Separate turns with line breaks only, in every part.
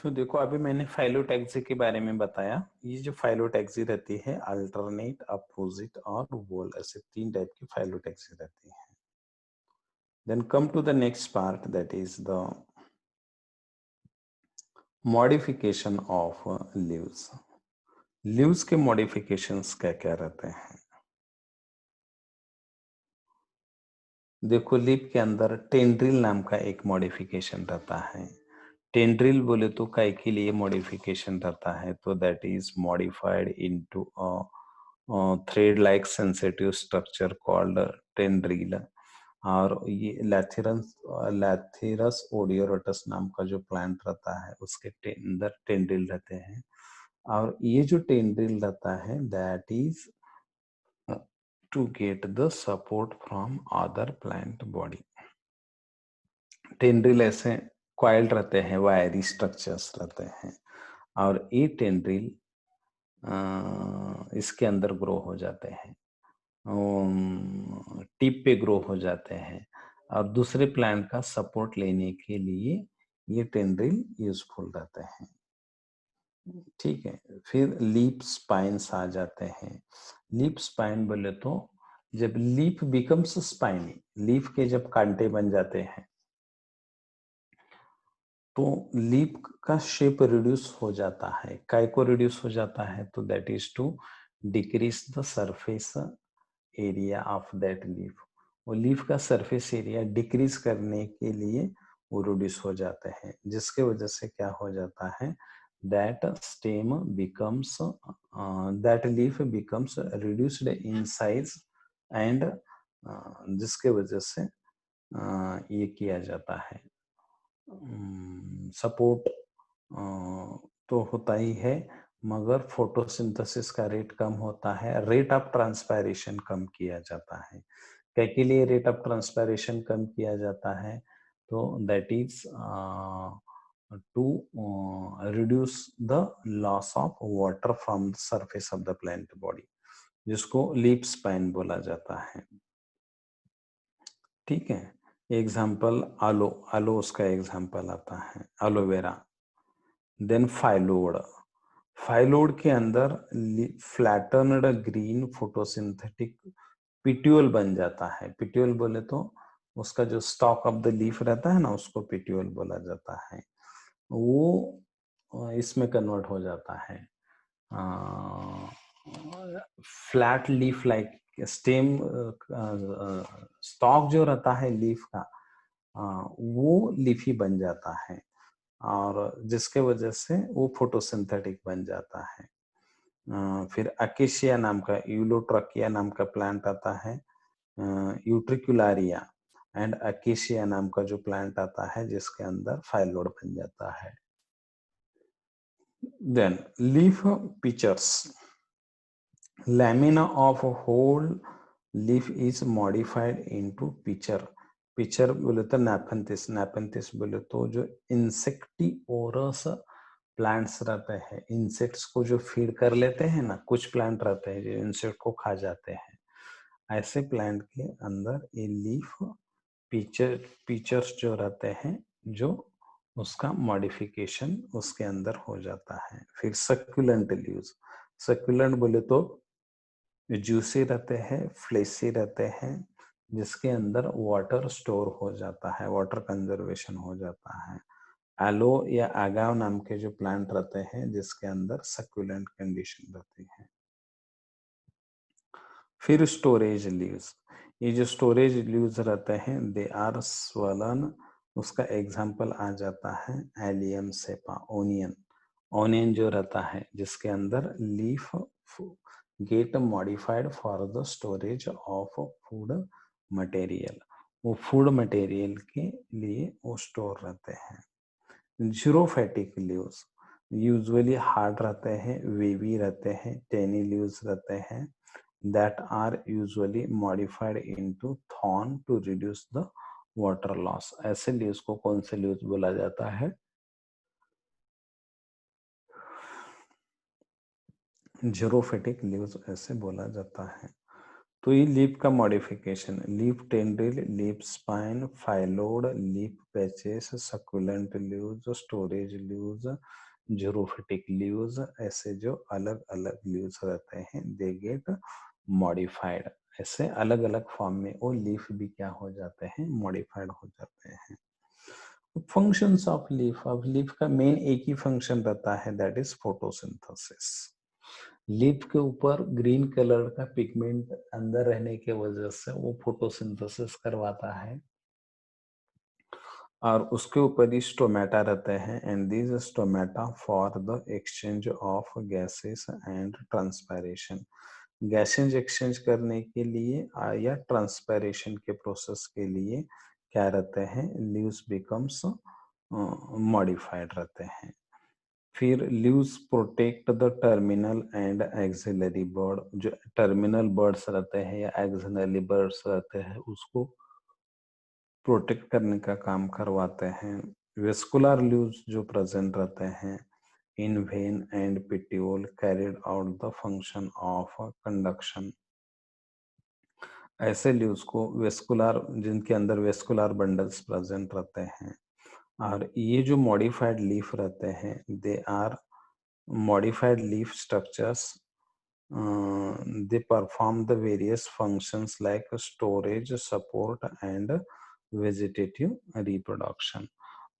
तो देखो अभी मैंने फाइलोटैक्सी के बारे में बताया। ये जो फाइलोटैक्सी रहती है अल्टरनेट, अपोजिट और वोल, ऐसे 3 टाइप की फाइलोटैक्सी रहती है। Then come to the next part, that is the modification of leaves. Leaves के मॉडिफिकेशंस क्या क्या रहते हैं? देखो लीफ के अंदर टेंड्रिल नाम का एक मॉडिफिकेशन रहता है। टेंड्रिल बोले तो काय के लिए मॉडिफिकेशन रहता है, तो that is modified into a thread like sensitive structure called tendril. और ये लैथिरस ओडियोरोटस नाम का जो प्लांट रहता है उसके अंदर टेंड्रिल रहते हैं। और ये जो टेंड्रिल रहता है that is to get the support from other plant body. Tendril ऐसे कॉइल्ड रहते हैं, वायरी स्ट्रक्चर्स रहते हैं, और ये टेंड्रिल इसके अंदर ग्रो हो जाते हैं, टिप पे ग्रो हो जाते हैं, और दूसरे प्लांट का सपोर्ट लेने के लिए ये टेंड्रिल यूजफुल रहते हैं। ठीक है, फिर लीफ स्पाइन्स आ जाते हैं। लीफ स्पाइन बोले तो जब लीफ बिकम्स स्पाइनी, लीफ के जब कांटे बन जाते हैं तो लीफ का शेप रिड्यूस हो जाता है। काय को रिड्यूस हो जाता है? तो that is to decrease the surface area of that leaf. वो लीफ का सरफेस एरिया डिक्रीज करने के लिए वो रिड्यूस हो जाते हैं, जिसके वजह से क्या हो जाता है, that stem becomes that leaf becomes reduced in size and जिसके वजह से ये किया जाता है। सपोर्ट तो होता ही है, मगर फोटोसिंथेसिस का रेट कम होता है, रेट ऑफ ट्रांसपायरेशन कम किया जाता है। क्या के लिए रेट ऑफ ट्रांसपायरेशन कम किया जाता है? तो that is to reduce the loss of water from the surface of the plant body, जिसको लीफ स्पाइन बोला जाता है। ठीक है, एग्जाम्पल आलो, आलो उसका एग्जाम्पल आता है, एलोवेरा। देन फाइलोड, फाइलोड के अंदर फ्लैटनड ग्रीन फोटोसिंथेटिक पिट्यूल बन जाता है। पिट्यूल बोले तो उसका जो स्टॉक ऑफ द लीफ रहता है ना, उसको पिट्यूल बोला जाता है। वो इसमें कन्वर्ट हो जाता है, flat leaf like stem. Stock जो रहता है लीफ का वो लीफी बन जाता है, और जिसके वजह से वो फोटोसिंथेटिक बन जाता है। फिर अकेशिया नाम का, यूलोट्रकिया नाम का प्लांट आता है, यूट्रिकुलारिया एंड अकेशिया नाम का जो प्लांट आता है जिसके अंदर फाइलोड बन जाता है। Then leaf pitchers, lamina of whole leaf is modified into pitcher. Pitcher बोले तो नैपेंथिस, नैपेंथिस बोले तो जो इंसेक्टिओरस प्लांट्स रहते हैं, इंसेक्ट्स को जो फीड कर लेते हैं ना, कुछ प्लांट रहते हैं जो इंसेक्ट को खा जाते हैं, ऐसे प्लांट के अंदर ये लीफ फीचर्स जो रहते हैं, जो उसका मॉडिफिकेशन उसके अंदर हो जाता है। फिर सक्यूलेंट लीव्स, सक्यूलेंट बोले तो जूसी रहते हैं, फ्लेसी रहते हैं, जिसके अंदर वाटर स्टोर हो जाता है, वाटर कंजर्वेशन हो जाता है। एलो या आगाव नाम के जो प्लांट रहते हैं जिसके अंदर सक्यूलेंट कंडीशन रहती है। फिर स्टोरेज लीव्स, ये जो स्टोरेज लीव्स रहते हैं दे आर स्वलन, उसका एग्जांपल आ जाता है एलियम सेपा, ओनियन। ओनियन जो रहता है जिसके अंदर leaf gate modified for the storage of food material, वो फूड मटेरियल के लिए वो स्टोर रहते हैं। जीरोफैटिक लीव्स यूजुअली हार्ड रहते हैं, वेवी रहते हैं, टेनी लीव्स रहते हैं, that are usually modified into thorn to reduce the water loss। ऐसे लीव्स को कौन से लीव्स बोला जाता है? जीरोफिटिक लीव्स ऐसे बोला जाता है। तो ये लीफ का modification, leaf tendril, leaf spine, phyllode, leaf patches, succulent leaves, storage leaves, xerophytic leaves, ऐसे जो अलग अलग लीव्स रहते हैं दे गेट मॉडिफाइड। ऐसे अलग अलग फॉर्म में वो लीफ भी क्या हो जाते हैं, मॉडिफाइड हो जाते हैं। फंक्शंस ऑफ लीफ, अब लीफ का मेन एक ही फंक्शन रहता है, दैट इज फोटोसिंथेसिस। लीफ के ऊपर ग्रीन कलर का पिगमेंट अंदर रहने के वजह से वो फोटोसिंथेसिस करवाता है, और उसके ऊपर ही स्टोमेटा रहते हैं, and these stomata for the exchange of gases and transpiration. Gases exchange करने के लिए या ट्रांसपायरेशन के प्रोसेस के लिए क्या रहते हैं, लीव्स बिकम्स मॉडिफाइड रहते हैं। फिर leaves protect the terminal and axillary bud, जो टर्मिनल बर्ड्स रहते हैं या एक्सिलरी बर्ड्स रहते हैं उसको प्रोटेक्ट करने का काम करवाते हैं। वेस्कुलर लीव्स जो प्रेजेंट रहते हैं in vein and petiole carried out the function of conduction. ऐसे लीव्स को वेस्कुलर, जिनके अंदर वेस्कुलर बंडल्स प्रेजेंट रहते हैं, और ये जो मॉडिफाइड लीफ रहते हैं they are modified leaf structures. They perform the various functions like storage, support and vegetative reproduction,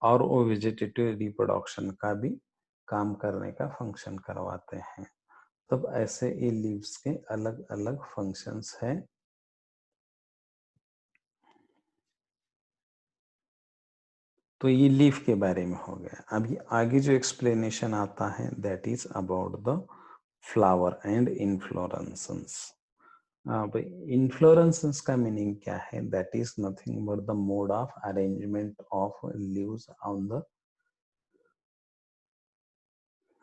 और वो वेजिटेटिव रिप्रोडक्शन का भी काम करने का फंक्शन करवाते हैं। तब ऐसे ये लीव्स के अलग अलग फंक्शंस हैं। तो ये लीफ के बारे में हो गया। अभी आगे जो एक्सप्लेनेशन आता है that is about the flower and inflorescence. भाई इन्फ्लोरेंसेंस का मीनिंग क्या है, that is nothing but the mode of arrangement of leaves on the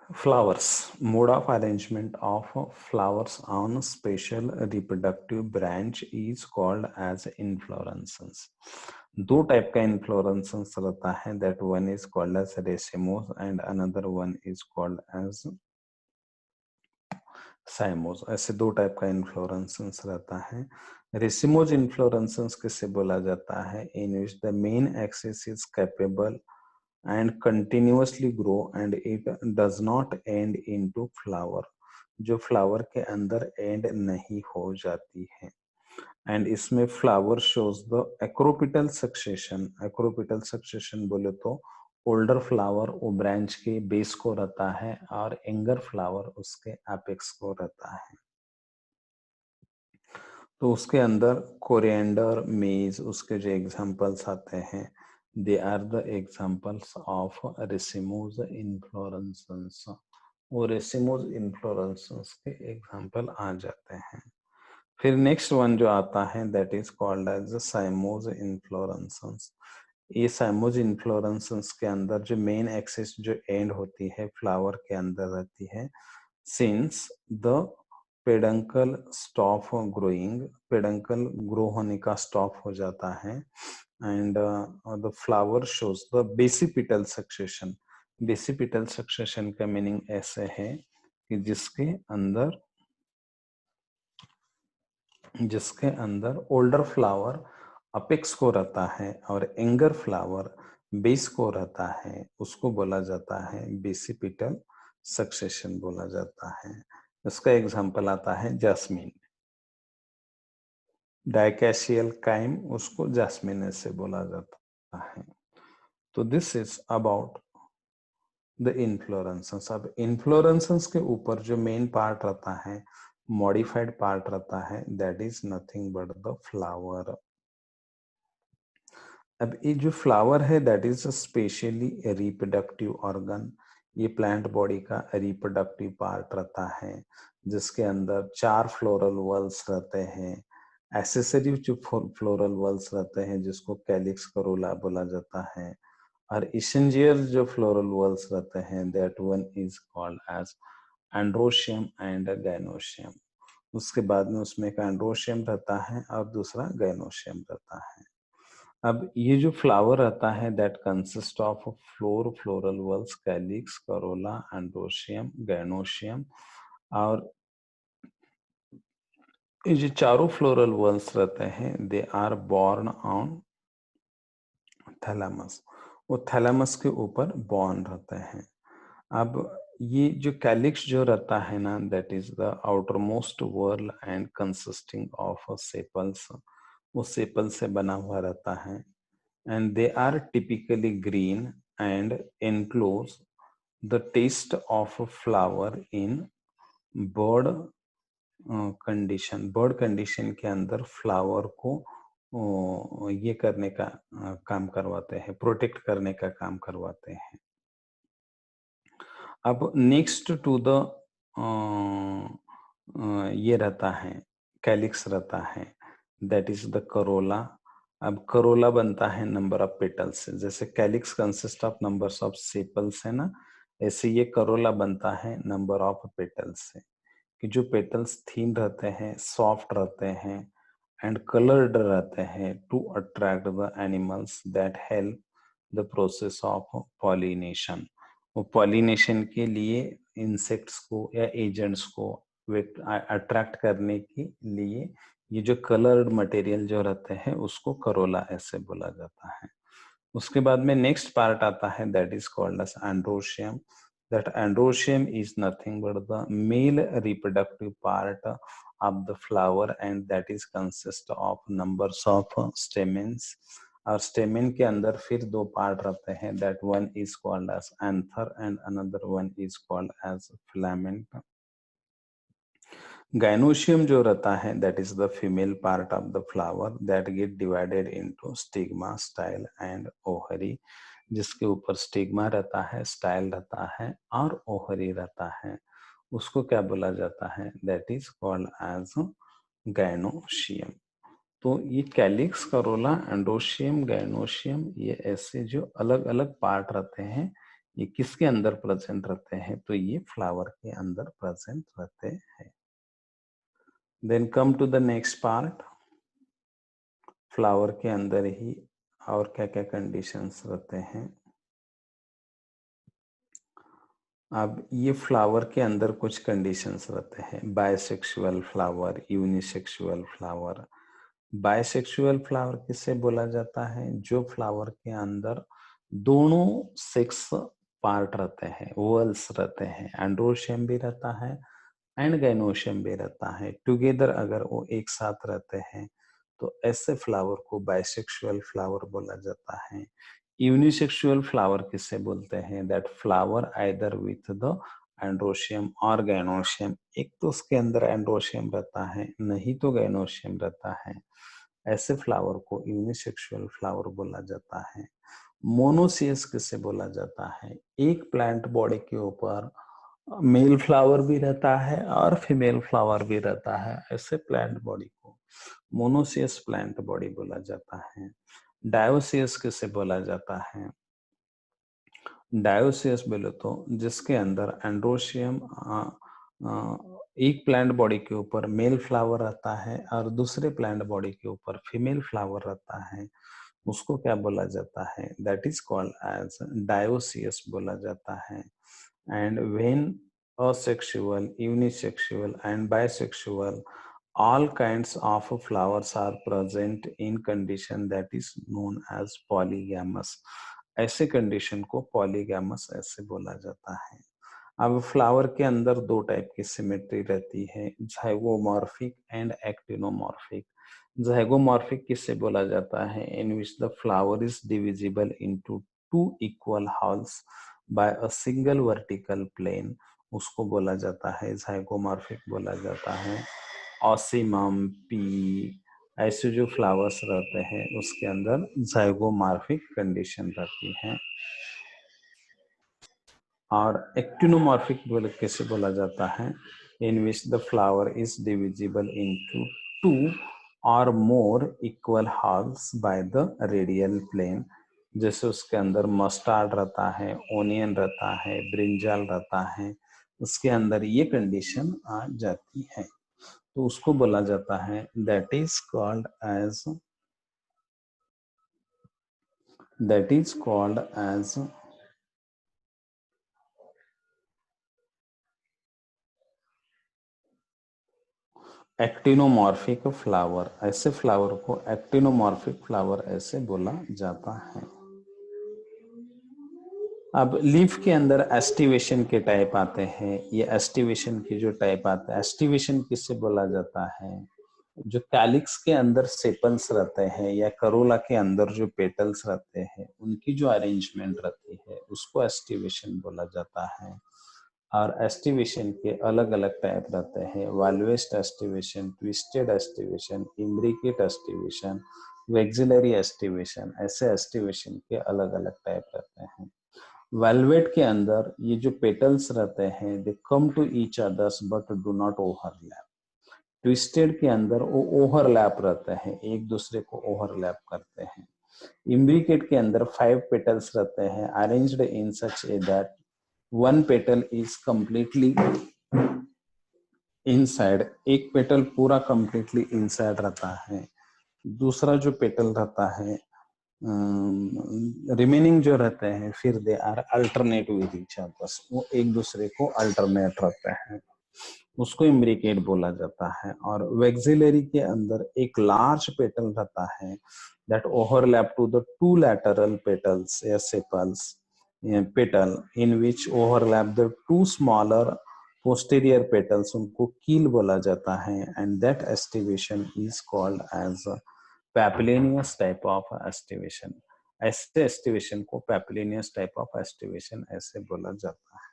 flowers. Mode of arrangement of flowers on special reproductive branch is called as inflorescence. दो type का inflorescences रहता है, that one is called as racemose and another one is called as cymose. ऐसे दो type का inflorescences रहता है। Racemose इन्फ्लोरेंसेंस किसे बोला जाता है, in which the main axis is capable and continuously grow and it does not end into flower, जो फ्लावर के अंदर एंड नहीं हो जाती है। एंड इसमें flower shows the acropetal succession. Acropetal succession बोले तो ओल्डर फ्लावर वो ब्रांच के बेस को रहता है और यंगर फ्लावर उसके एपेक्स को रहता है। तो उसके अंदर कोरिएंडर, मेज, उसके जो एग्जांपल्स आते हैं they are the examples of racemose inflorescence. वो रेसिमोस इन्फ्लोरेंसेंस के एग्जांपल आ जाते हैं। फिर नेक्स्ट वन जो आता है that is called as cymose inflorescence. ये साइमोस इन्फ्लोरेंसेंस के अंदर जो मेन एक्सिस जो एंड होती है फ्लावर के अंदर रहती है, since the peduncle stop growing, peduncle grow होने का स्टॉप हो जाता है, and the flower shows the basipetal succession. Basipetal succession का मीनिंग ऐसे है कि जिसके अंदर ओल्डर फ्लावर अपेक्स को रहता है और एंगर फ्लावर बेस को रहता है, उसको बोला जाता है बेसिपिटल सक्सेशन बोला जाता है। इसका एग्जांपल आता है जैस्मिन, डाइकेशियल काइम, उसको जैस्मिन से बोला जाता है। तो दिस इज अबाउट द इन्फ्लोरेंसेंस। अब इन्फ्लोरेंसेंस के ऊपर जो मेन पार्ट रहता है, मॉडिफाइड पार्ट रहता है, that is nothing but the flower. अब ये जो फ्लावर है that is specially reproductive organ. ये प्लांट बॉडी का रिप्रोडक्टिव पार्ट रहता है, जिसके अंदर 4 फ्लोरल वल्स रहते हैं। एसेसरी जो फ्लोरल वल्स रहते हैं जिसको कैलिक्स करोला बोला जाता है, और इसेंजियल जो फ्लोरल वल्स रहते हैं that one is called as androecium and gynoecium. उसके बाद में उसमें एक एंड्रोशियम रहता है और दूसरा गैनोशियम रहता है। अब ये जो फ्लावर रहता है that consist of floral whorls, calyx, corolla, androecium, gynoecium, और ये जो चारों फ्लोरल वॉल्स रहते हैं they are born on thalamus, वो थैलामस के ऊपर बॉर्न रहते हैं। अब ये जो कैलिक्स जो रहता है ना, that is the outermost whorl and consisting of sepals, वो सेपल से बना हुआ रहता है। And they are typically green and enclose the test of flower in bud condition. Bud condition के अंदर फ्लावर को ये करने का काम करवाते हैं, प्रोटेक्ट करने का काम करवाते हैं। अब नेक्स्ट टू द ये रहता है, कैलिक्स रहता है, दैट इज द करोला। अब करोला बनता है नंबर ऑफ पेटल्स से। जैसे calyx consist of numbers of sepals है ना, ऐसे ये करोला बनता है नंबर ऑफ पेटल्स से। कि जो पेटल्स थीन रहते हैं, सॉफ्ट रहते हैं एंड कलर्ड रहते हैं to attract the animals that help the process of pollination. वो पॉलिनेशन के लिए इंसेक्ट्स को या एजेंट्स को अट्रैक्ट करने के लिए ये जो कलर्ड मटेरियल जो रहते हैं उसको करोला ऐसे बोला जाता है। उसके बाद में नेक्स्ट पार्ट आता है, that is called as androecium. That androecium is nothing but the male reproductive part of the flower and that is consist of numbers of stamens। और स्टेमेन के अंदर फिर दो पार्ट रहते हैं, that one is called as anther and another one is called as filament। Gynoecium जो रहता है that is the female part of the flower that get divided into stigma, style and ovary। जिसके ऊपर stigma रहता है, style रहता है और ओहरी रहता है, उसको क्या बोला जाता है, that is called as gynoecium. तो ये कैलिक्स, करोला, एंडोशियम, गायनोशियम, ये ऐसे जो अलग अलग पार्ट रहते हैं, ये किसके अंदर प्रेजेंट रहते हैं, तो ये फ्लावर के अंदर प्रेजेंट रहते हैं। Then come to the next part, flower के अंदर ही और क्या क्या कंडीशंस रहते हैं। अब ये फ्लावर के अंदर कुछ कंडीशंस रहते हैं, bisexual flower, unisexual flower. Bisexual flower किसे बोला जाता है, जो फ्लावर के अंदर दोनों सेक्स पार्ट रहते हैं, वर्ल्स रहते हैं, एंड्रोशियम भी रहता है एंड गाइनोशियम भी रहता है, टुगेदर अगर वो एक साथ रहते हैं तो ऐसे फ्लावर को बाइसेक्सुअल फ्लावर बोला जाता है। यूनिसेक्सुअल फ्लावर किसे बोलते हैं, that flower either with the androecium और गाइनोशियम। एक तो उसके अंदर एंड्रोशियम रहता है, नहीं तो गाइनोशियम रहता है, ऐसे फ्लावर को यूनिसेक्सुअल फ्लावर बोला जाता है। मोनोसियस किसे बोला जाता है, एक प्लांट बॉडी के ऊपर मेल फ्लावर भी रहता है और फीमेल फ्लावर भी रहता है, ऐसे प्लांट बॉडी को मोनोसियस प्लांट बॉडी बोला जाता है। डायोसियस किसे बोला जाता है, डायोसियस बोले तो जिसके अंदर एंड्रोशियम एक प्लांट बॉडी के ऊपर मेल फ्लावर रहता है और दूसरे प्लांट बॉडी के ऊपर फीमेल फ्लावर रहता है, उसको क्या बोला जाता है, that is called as dioecious बोला जाता है। And when asexual, unisexual and bisexual, all kinds of flowers are present in condition that is known as polygamous। ऐसे कंडीशन को पॉलीगैमस ऐसे बोला जाता है। अब फ्लावर के अंदर दो टाइप की सिमेट्री रहती है, ज़ाइगोमॉर्फिक एंड एक्टिनोमॉर्फिक। ज़ाइगोमॉर्फिक किससे बोला जाता है, in which the flower is divisible into two equal halves by a single vertical plane, उसको बोला जाता है ज़ाइगोमॉर्फिक बोला जाता है। ऑसिमम, पी, ऐसे जो फ्लावर्स रहते हैं उसके अंदर ज़ाइगोमॉर्फिक कंडीशन रहती है। और एक्टिनोमॉर्फिक बोले कैसे बोला जाता है, in which the flower is divisible into two और more equal halves by the radial plane. जैसे उसके अंदर मस्टर्ड रहता है, ओनियन रहता है, ब्रिंजल रहता है, उसके अंदर ये कंडीशन आ जाती है, तो उसको बोला जाता है that is called as actinomorphic flower, ऐसे फ्लावर को एक्टिनोमॉर्फिक फ्लावर ऐसे बोला जाता है। अब लीफ के अंदर एस्टिवेशन के टाइप आते हैं। ये एस्टिवेशन की जो टाइप आता है, एस्टिवेशन किससे बोला जाता है? जो कैलिक्स के अंदर सेपल्स रहते हैं या करोला के अंदर जो पेटल्स रहते हैं, उनकी जो अरेंजमेंट रहती है उसको एस्टिवेशन बोला जाता है। और एस्टिवेशन के अलग अलग टाइप रहते हैं, valvate aestivation, twisted aestivation, imbricate aestivation, vexillary aestivation, ऐसे एस्टिवेशन के अलग अलग टाइप रहते हैं। वेलवेट के अंदर ये जो पेटल्स रहते हैं, they come to each others but do not overlap. Twisted के अंदर वो ओवरलैप रहते हैं, एक दूसरे को ओवरलैप करते हैं। इम्ब्रिकेट के अंदर 5 पेटल्स रहते हैं, arranged in such A that one petal is completely inside, एक पेटल पूरा कंप्लीटली इनसाइड रहता है। दूसरा जो पेटल रहता है, रिमेनिंग जो रहते हैं, फिर they are alternate with each others, वो एक दूसरे को अल्टरनेट रहते हैं, उसको इम्ब्रिकेट बोला जाता है। और वेक्सिलरी के अंदर एक लार्ज पेटल रहता है that overlap to the 2 lateral petals या sepals petal in which overlap the 2 smaller posterior petals, उनको कील बोला जाता है। And that aestivation is called as papilionaceous type of aestivation. ऐसे एस्टिवेशन को पैपिलिनियस टाइप ऑफ एस्टिवेशन ऐसे बोला जाता है।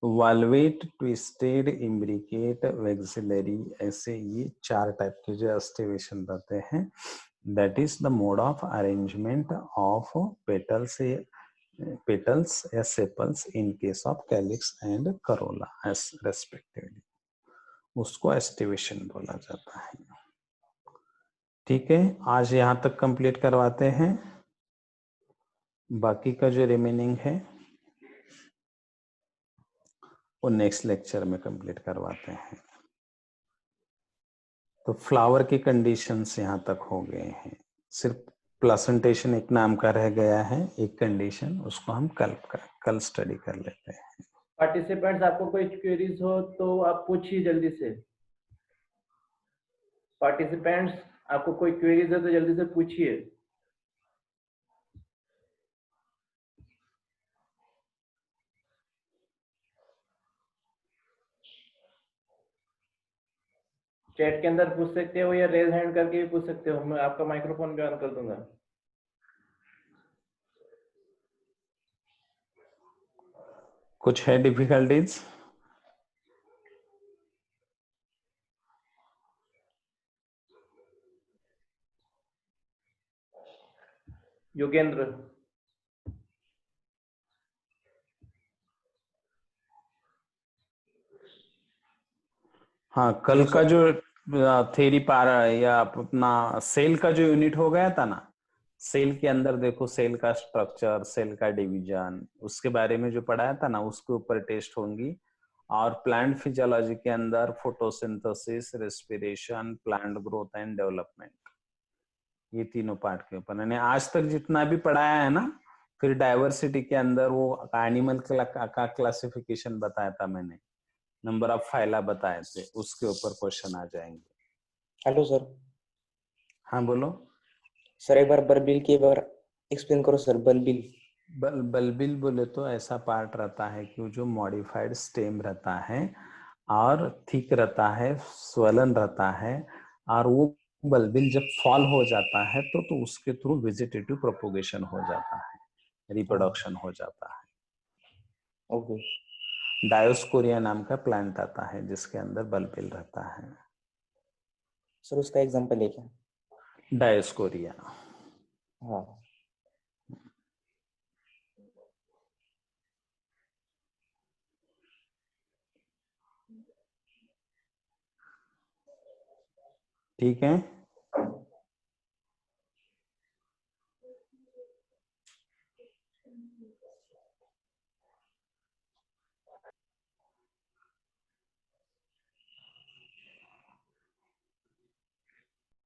वाल्वेट, ट्विस्टेड, इम्ब्रिकेट, वेक्सिलरी, ऐसे ये 4 टाइप के जो एस्टिवेशन रहते हैं, that is the mode of arrangement of petals as sepals in case of calyx and corolla as respectively, उसको एस्टिवेशन बोला जाता है। ठीक है, आज यहाँ तक कंप्लीट करवाते हैं, बाकी का जो रिमेनिंग है वो नेक्स्ट लेक्चर में कंप्लीट करवाते हैं। तो फ्लावर की कंडीशंस यहाँ तक हो गए हैं, सिर्फ प्लेसेंटेशन एक नाम का रह गया है, एक कंडीशन, उसको हम कल स्टडी कर लेते हैं।
पार्टिसिपेंट्स, आपको कोई क्वेरीज हो तो आप पूछिए जल्दी से। पार्टिसिपेंट्स, आपको कोई क्वेरीज है तो जल्दी से पूछिए। चैट के अंदर पूछ सकते हो या रेज हैंड करके भी पूछ सकते हो, मैं आपका माइक्रोफोन भी ऑन कर दूंगा।
कुछ है डिफिकल्टीज?
योगेंद्र,
हाँ, कल का जो थेरी पारा या अपना सेल का जो यूनिट हो गया था ना, सेल के अंदर देखो, सेल का स्ट्रक्चर, सेल का डिवीजन, उसके बारे में जो पढ़ाया था ना, उसके ऊपर टेस्ट होंगी। और प्लांट फिजियोलॉजी के अंदर photosynthesis, respiration, plant growth and development, ये तीनों पार्ट के ऊपर मैंने आज तक जितना भी पढ़ाया है ना। फिर डाइवर्सिटी के अंदर वो एनिमल का क्लासिफिकेशन बताया था मैंने, नंबर ऑफ फाइला बताए थे, उसके ऊपर क्वेश्चन आ जाएंगे।
Hello sir.
हाँ बोलो
सर, एक बार बलबिल की बार एक्सप्लेन करो सर। बलबिल
बलबिल बोले तो ऐसा पार्ट रहता है कि जो मॉडिफाइड स्टेम रहता है और थिक रहता है, स्वलन रहता है, और वो बलबिल जब फॉल हो जाता है तो उसके थ्रू वेजिटेटिव प्रोपोगेशन हो जाता है, रिप्रोडक्शन हो जाता है।
ओके
डायोस्कोरिया नाम का प्लांट आता है जिसके अंदर बलबिल रहता है।
सर, उसका एग्जांपल है क्या?
डायोस्कोरिया।
हाँ
ठीक है।